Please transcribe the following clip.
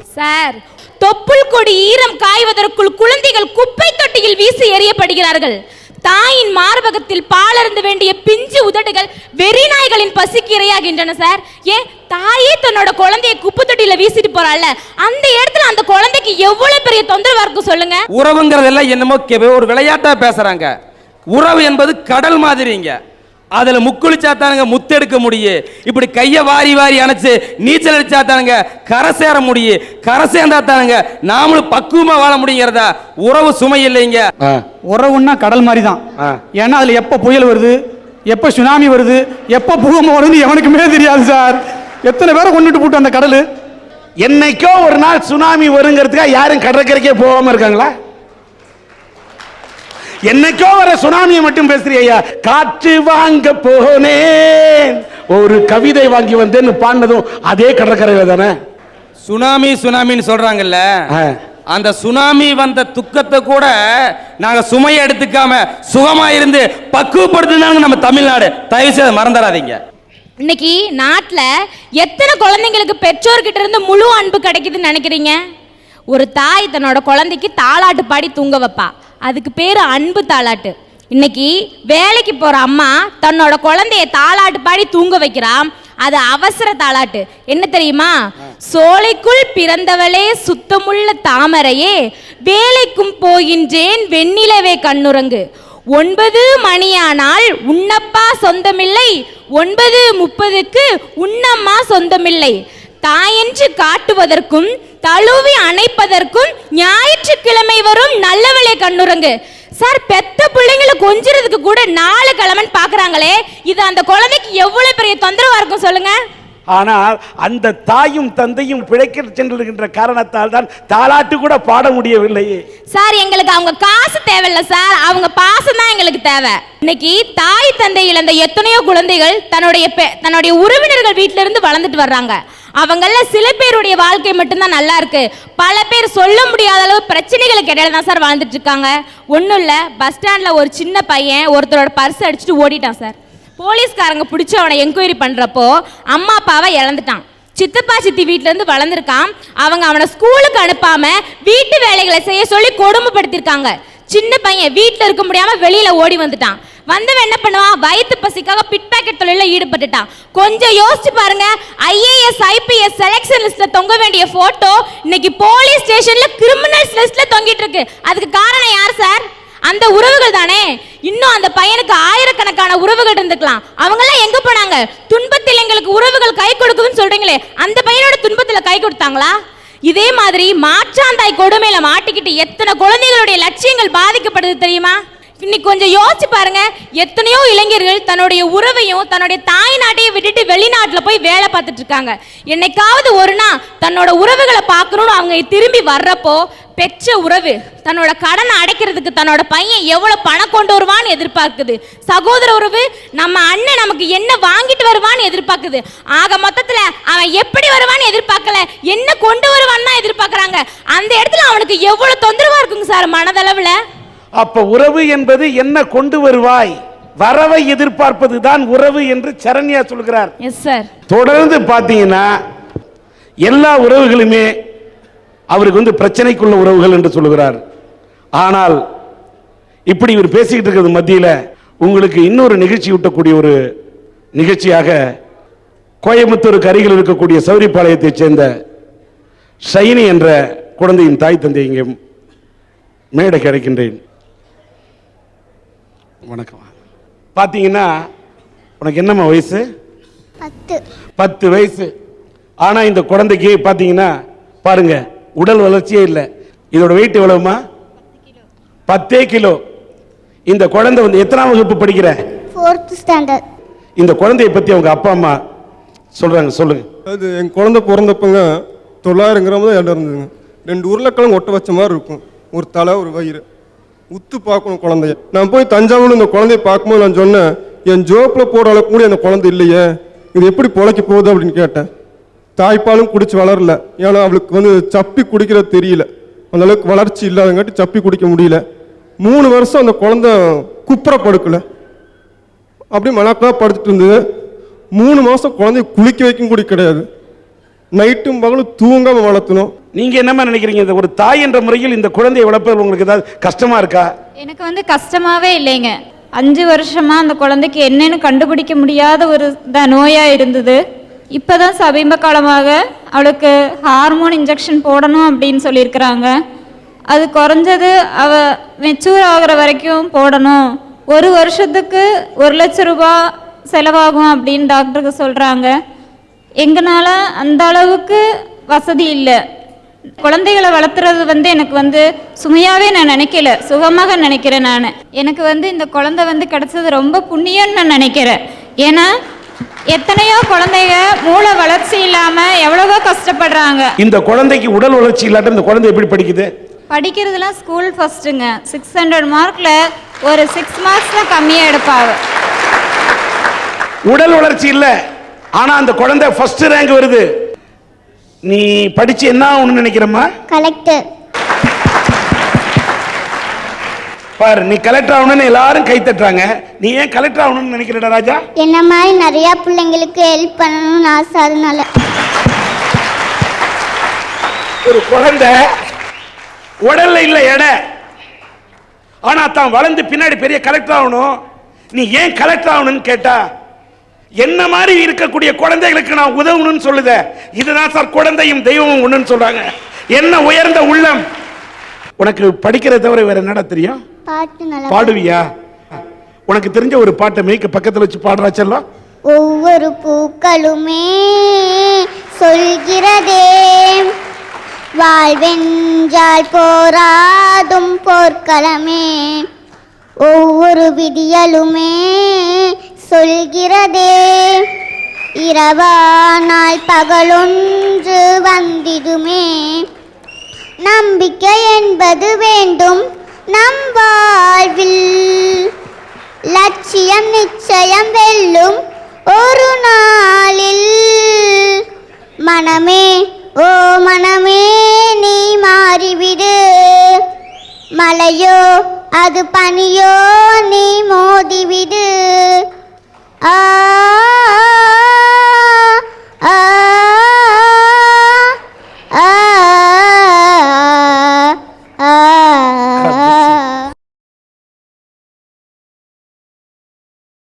Sir, தொப்புள் கொடி ஈரம் காய்வதற்குள் குழந்தைகள் குப்பை தொட்டியில் வீசி எறியப்படுகிறார்கள். தாயின் மார்பகத்தில் பாலருந்து வேண்டிய பிஞ்சு உதடுகள் வெறிநாய்களின் பசிக்கு இரையாகின்றன சார். ஏன் தாயே தன்னோட குழந்தைய குப்பை தொட்டியில வீசிட்டு போறாள், அந்த இடத்துல அந்த குழந்தைக்கு எவ்வளவு பெரிய தொந்தரவா இருக்கும் சொல்லுங்க. உறவுங்கிறதெல்லாம் என்னமோ ஒரு விளையாட்டா பேசுறாங்க. உறவு என்பது கடல் மாதிரிங்க. அதுல முக்குளிச்சாத்தானுங்க முத்தெடுக்க முடியும். இப்படி கைய வாரி வாரி அணைச்சு நீச்சல் அடிச்சாத்தானுங்க கரை சேர முடியும். கரை சேர்ந்தாத்தானுங்க நாமளும் பக்குவமா வாழ முடியுங்கிறதா. உறவு சுமை இல்லைங்க. உறவுன்னா கடல் மாதிரி தான். ஏன்னா அதுல எப்ப புயல் வருது, எப்ப சுனாமி வருது, எப்ப பூகம்பம் வருது எவனுக்குமே தெரியாது சார். எத்தனை பேரை கொண்டுட்டு போட்டு அந்த கடல். என்னைக்கோ ஒரு நாள் சுனாமி வருங்கிறதுக்காக யாரும் கடற்கரைக்கே போகாம இருக்காங்களா? என்னைக்கோ வர சுனாமியை மட்டும் பேசுறியா? காற்று வாங்க போனேன் ஒரு கவிதை வாங்கி வந்தேன்னு பாடினதும் அதே கடற்கரையில தானே. சுனாமி சுனாமின்னு சொல்றாங்கல்ல, அந்த சுனாமி வந்த துக்கத்தை கூட நாங்க சுமையை எடுத்துக்காம சுகமா இருந்து பக்குவப்படுத்தினாங்க நம்ம தமிழ்நாடு. தயவு செய்து மறந்துடாதீங்க. இன்னைக்கு நாட்டுல எத்தனை குழந்தைங்களுக்கு பெற்றோர்கிட்ட இருந்து முழு அன்பு கிடைக்குதுன்னு நினைக்கிறீங்க? ஒரு தாய் தன்னோட குழந்தைக்கு தாலாட்டு பாடி தூங்க வைப்பா, அதுக்கு பேரு அன்பு தாலாட்டு. இன்னைக்கு வேலைக்கு போற அம்மா தன்னோட குழந்தைய தாலாட்டு பாடி தூங்க வைக்கிறான், அது அவசர தாலாட்டு. என்ன தெரியுமா? சோலைக்குள் பிறந்தவளே சுத்தமுள்ள தாமரையே, வேலைக்கும் போகின்றேன் வெண்ணிலவே கண்ணுறங்கு. 9 மணியானால் உன்னப்பா சொந்தமில்லை, 9:30க்கு உன்னம்மா சொந்தமில்லை. தாயென்று காட்டுவதற்கும் தழுவி அணைப்பதற்கும் ஞாயிற்றுக்கிழமை வரும் நல்லவளே கண்ணுறங்கு. சார், பெத்த பிள்ளைங்களை கொஞ்சிறதுக்கு கூட 4 கிழமைன்னு பாக்குறாங்களே, இது அந்த குழந்தைக்கு எவ்வளவு பெரிய தொந்தரவா இருக்கும் சொல்லுங்க. ஆனால் அந்த தாயும் தந்தையும் பிழைக்க சென்றிருக்கின்ற காரணத்தால் தான் தாலாட்டு கூட பாட முடியவில்லையே. சார், எங்களுக்கு அவங்க காசு தேவையில்ல சார், அவங்க பாசம் தான் எங்களுக்கு தேவை. இன்னைக்கு தாய் தந்தை இழந்த எத்தனையோ குழந்தைகள் தன்னுடைய உறவினர்கள் வீட்டில இருந்து வளர்ந்துட்டு வர்றாங்க. அவங்கள சில பேருடைய வாழ்க்கை மட்டும்தான் நல்லா இருக்கு, பல பேர் சொல்ல முடியாத அளவு பிரச்சனைகளுக்கு இடையில தான் சார் வாழ்ந்துட்டு இருக்காங்க. ஒன்றும் இல்லை, பஸ் ஸ்டாண்ட்ல ஒரு சின்ன பையன் ஒருத்தரோட பர்ஸ் அடிச்சுட்டு ஓடிட்டான் சார். போலீஸ்காரங்க பிடிச்சி அவனை என்கொயரி பண்றப்போ அம்மா அப்பாவை இழந்துட்டான். சித்தப்பா சித்தி வீட்டுல இருந்து வளர்ந்துருக்கான். அவங்க அவனை ஸ்கூலுக்கு அனுப்பாம வீட்டு வேலைகளை செய்ய சொல்லி கொடுமைப்படுத்திருக்காங்க. சின்ன பையன் வீட்டுல இருக்க முடியாம வெளியில ஓடி வந்துட்டான். வந்தவன் என்ன பண்ணுவான்? வயிற்று பசிக்காக பிட் பாக்கெட் தொழில ஈடுபட்டுட்டான். கொஞ்சம் யோசிச்சு பாருங்க, IAS IPS செலக்ஷன் லிஸ்ட்ல தொங்க வேண்டிய போட்டோ இன்னைக்கு போலீஸ் ஸ்டேஷன்ல கிரிமினல்ஸ் லிஸ்ட்ல தொங்கிட்டு இருக்கு. அதுக்கு காரணம் யார் சார்? அந்த உறவுகள் தானே. இன்னும் அந்த பையனுக்கு ஆயிரக்கணக்கான உறவுகள் இருந்துக்கலாம். அவங்க எல்லாம் எங்க போனாங்க? துன்பத்தில் எங்களுக்கு உறவுகள் கை கொடுக்குதுன்னு சொல்றீங்களே, அந்த பையனோட துன்பத்துல கை கொடுத்தாங்களா? இதே மாதிரி மாற்றாந்தாய் கொடுமையில மாட்டிக்கிட்டு எத்தனை குழந்தைகளுடைய லட்சியங்கள் பாதிக்கப்படுது தெரியுமா? இன்னைக்கு கொஞ்சம் யோசிச்சு பாருங்க, எத்தனையோ இளைஞர்கள் தன்னுடைய உறவையும் தன்னுடைய தாய் நாட்டையும் விட்டுட்டு வெளிநாட்டுல போய் வேலை பார்த்துட்டு இருக்காங்க. என்னைக்காவது ஒரு நாள் தன்னோட உறவுகளை பார்க்கணும்னு அவங்க திரும்பி வர்றப்போ பெற்ற உறவு தன்னோட கடனை அடைக்கிறதுக்கு தன்னோட பையன் எவ்வளவு பணம் கொண்டு வருவான்னு எதிர்பார்க்குது. சகோதர உறவு நம்ம அண்ணன் நமக்கு என்ன வாங்கிட்டு வருவான்னு எதிர்பார்க்குது. ஆக மொத்தத்துல அவன் எப்படி வருவான்னு எதிர்பார்க்கல, என்ன கொண்டு வருவான்னு தான் எதிர்பார்க்கறாங்க. அந்த இடத்துல அவனுக்கு எவ்வளவு தொந்தரவா இருக்குங்க சார் மனதளவுல. அப்ப உறவு என்பது என்ன கொண்டு வருவாய், வரவை எதிர்பார்ப்பது தான் உறவு என்று சரண்யா சொல்கிறார். Yes sir. தொடர்ந்து பாத்தீங்கன்னா எல்லா உறவுகளுமே அவருக்கு பிரச்சனைக்குள்ள உறவுகள் என்று சொல்லுகிறார். ஆனால் இப்படி இவர் பேசிக்கிட்டு இருக்கிறது மத்தியில உங்களுக்கு இன்னொரு நிகழ்ச்சி ஊட்டக்கூடிய ஒரு நிகழ்ச்சியாக கோயம்புத்தூருக்கு அருகில் இருக்கக்கூடிய சௌரிபாளையத்தைச் சேர்ந்த ஷைனி என்ற குழந்தையின் தாய் தந்தை இங்கே மேடை கிடைக்கின்றேன். வணக்கம். பார்த்தீங்கன்னா உனக்கு என்னம்மா வயசு? 10 வயசு. ஆனா இந்த குழந்தைக்கு பார்த்தீங்கன்னா பாருங்க, உடல் வளர்ச்சியே இல்லை. இதோட வெயிட் எவ்வளவுமா? 10 கிலோ. இந்த குழந்தை எத்தனாம் வகுப்பு படிக்கிற? 4th standard. இந்த குழந்தையை பத்தி அவங்க அப்பா அம்மா சொல்றாங்க, சொல்லுங்க. அது என் குழந்தை பிறந்தப்பங்க 900 கிராம் தான் இடம் இருந்ததுங்க. 2 உருளைக்கிழங்கு ஒட்ட வச்ச மாதிரி இருக்கும், ஒரு தலை ஒரு வயிறு. உத்து பார்க்கணும் குழந்தைய. நான் போய் தஞ்சாவூர்ல இந்த குழந்தைய பார்க்கும்போது நான் சொன்னேன், என் ஜோப்பில் போகிற அளவுக்கு கூட அந்த குழந்தை இல்லையே, இது எப்படி பொழைக்க போகுது அப்படின்னு கேட்டேன். தாய்ப்பாலும் குடிச்சு வளரல, ஏன்னா அவளுக்கு சப்பி குடிக்கிறது தெரியல, அந்த அளவுக்கு வளர்ச்சி இல்லாதங்காட்டி சப்பி குடிக்க முடியல. 3 வருஷம் அந்த குழந்தை குப்புற படுக்கல, அப்படியே மணக்கெல்லாம் படுத்துட்டு இருந்தது. 3 மாதம் குழந்தைய குளிக்க வைக்கும் கூட கிடையாது. நைட்டும் பகலும் தூங்காமல் வளர்த்தணும். நீங்க என்னமா நினைக்கிறீங்க? இந்த ஒரு தாய் என்ற முறையில் இந்த குழந்தையை வளர்ப்பது உங்களுக்கு ஏதாவது கஷ்டமா இருக்கா? எனக்கு வந்து கஷ்டமாவே இல்லைங்க. 5 வருஷமா அந்த குழந்தைக்கு என்னன்னு கண்டுபிடிக்க முடியாத ஒரு நோயா இருந்தது. இப்போதான் சமீப காலமாக அவளுக்கு ஹார்மோன் இன்ஜெக்ஷன் போடணும் அப்படின்னு சொல்லியிருக்கிறாங்க. அது குறைஞ்சது அவ மெச்சூர் ஆகுற வரைக்கும் போடணும். 1 வருஷத்துக்கு 1 லட்சம் ரூபாய் செலவாகும் அப்படின்னு டாக்டருக்கு சொல்கிறாங்க. எங்களால் அந்த அளவுக்கு வசதி இல்லை. குழந்தைகளை வளர்த்துறது வந்து எனக்கு வந்து சுமையாகவே நான் நினைக்கல, சுகமாக நினைக்கிறேன். நான் எனக்கு வந்து இந்த குழந்தை வந்து கிடைச்சது ரொம்ப புண்ணியம்னு நான் நினைக்கிறேன். ஏன்னா எத்தனையோ குழந்தைங்க மூளை வளர்ச்சி இல்லாமல் எவ்வளவோ கஷ்டப்படுறாங்க. இந்த குழந்தைக்கு உடல் வளர்ச்சி இல்லாட்ட இந்த குழந்தை எப்படி படிக்குது? படிக்கிறதுலாம் ஸ்கூல் ஃபர்ஸ்ட்டுங்க. 600 மார்க்கில் ஒரு 6 மார்க்ஸ் தான் கம்மியாக எடுப்பாங்க. உடல் வளர்ச்சி இல்லை, ஆனால் அந்த குழந்தை ஃபர்ஸ்ட் ரேங்க் வருது. நீ படிச்சு என்ன ஆகணும்னு நினைக்கிறம்மா? கலெக்டர். பாரு, நீ கலெக்டர் ஆகணும்னு எல்லாரும் கை தட்டுறாங்க. நீ ஏன் கலெக்டர் ஆகணும்னு நினைக்கிறடா ராஜா? என்ன மாதிரி நிறைய பிள்ளைங்களுக்கு ஹெல்ப் பண்ணணும்னு ஆசை. அதனால ஒரு குழந்தை உடல்ல இல்ல எடை, ஆனா தான் வளர்ந்து பின்னாடி பெரிய கலெக்டர் ஆகணும். நீ ஏன் கலெக்டர் ஆகணும்னு கேட்டா, என்ன மாதிரி இருக்கக்கூடிய குழந்தைகளுக்கு நான் உதவணும்னு சொல்லுத. இதுதான் சார் குழந்தையும் தெய்வமும் ஒண்ணுன்னு சொல்றாங்க. என்ன உயர்ந்த உள்ளம். உனக்கு படிக்கிறத தவிர வேற என்னடா தெரியும்? பாட்டு நல்லா பாடுவியா? உனக்கு தெரிஞ்ச ஒரு பாட்டை மெய்க்க பக்கத்துல வச்சு பாடுறா செல்லம். ஒவ்வொரு பூக்களுமே சொல்கிறதே, வாழ்வென்றால் போராதும் போர்க்களமே. ஒவ்வொரு விடியலுமே சொல்கிறதே, இரவானால் பகலொன்று வந்திடுமே. நம்பிக்கை என்பது வேண்டும் நம் வாழ்வில், லட்சியம் நிச்சயம் வெல்லும் ஒரு நாளில். மனமே ஓ மனமே நீ மாறிவிடு, மலையோ அது பனியோ நீ மோதிவிடு. ஆ ஆ